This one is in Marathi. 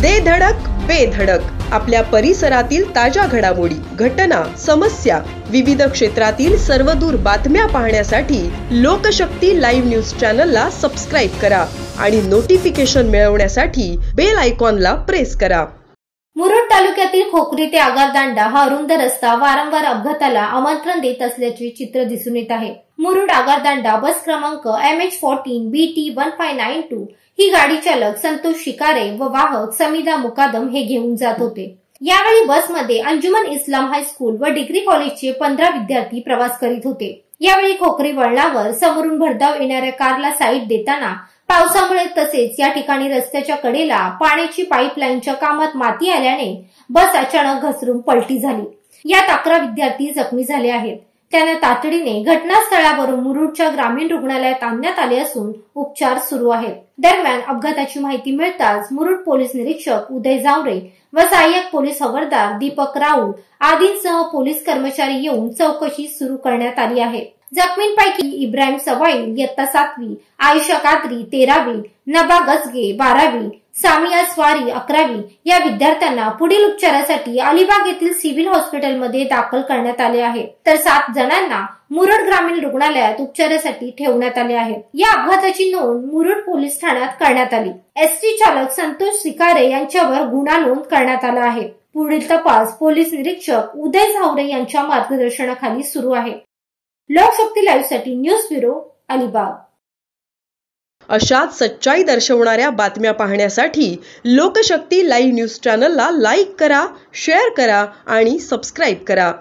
दे धडक बेधडक आपल्या परिसरातील ताज्या घडामोडी, घटना, समस्या, विविध क्षेत्रातील सर्वदूर बातम्या पाहण्यासाठी लोकशक्ती लाईव्ह न्यूज चॅनलला सबस्क्राईब करा आणि नोटिफिकेशन मिळवण्यासाठी बेल आयकॉनला प्रेस करा। मुरुड तालुक्यातील खोकरी ते आगारदांडा हा अरुंद रस्ता वारंवार अपघाताला आमंत्रण देत असल्याचे चित्र दिसून येत आहे। मुरुड आगारदांडा बस क्रमांक MH14 BT 1592 ही गाडी चालक संतोष शिकारे व वाहक समीदा मुकादम हे घेऊन जात होते। यावेळी बसमध्ये अंजुमन इस्लाम हायस्कूल व डिग्री कॉलेजचे 15 विद्यार्थी प्रवास करीत होते। यावेळी खोकरी वळणावर समोरून भरधाव येणाऱ्या कारला साईड देताना पावसामुळे तसेच या ठिकाणी रस्त्याच्या कडेला पाण्याची पाईपलाईनच्या कामात माती आल्याने बस अचानक घसरून पलटी झाली। यात 11 विद्यार्थी जखमी झाले आहेत। त्यांना तातडीने घटनास्थळावरून मुरुडच्या ग्रामीण रुग्णालयात आणण्यात आले असून उपचार सुरू आहेत। दरम्यान अपघाताची माहिती मिळताच मुरुड पोलीस निरीक्षक उदय जावरे व सहाय्यक पोलीस हवालदार दीपक राऊळ आदींसह पोलीस कर्मचारी येऊन चौकशी सुरू करण्यात आली आहे। जखमींपैकी इब्राहिम सवाईल इयत्ता 7वी, आयशा कादरी 13वी, नबा गजगे 12वी, सामिया स्वारी 11वी या विद्यार्थ्यांना पुढील उपचारासाठी अलिबाग येथील सिव्हिल हॉस्पिटलमध्ये दाखल करण्यात आले आहे, तर 7 जणांना मुरुड ग्रामीण रुग्णालयात उपचारासाठी ठेवण्यात आले आहे। या अपघाताची नोंद मुरुड पोलीस ठाण्यात करण्यात आली। एसटी चालक संतोष शिकारे यांच्यावर गुन्हा नोंद करण्यात आला आहे। पुढील तपास पोलीस निरीक्षक उदय जावरे यांच्या मार्गदर्शनाखाली सुरू आहे। लोकशक्ती लाईव्ह साठी न्यूज ब्युरो अलिबाग। अशाच सच्चाई दर्शवणाऱ्या बातम्या पाहण्यासाठी लोकशक्ती लाईव्ह न्यूज चॅनलला लाईक करा, शेअर करा आणि सबस्क्राईब करा।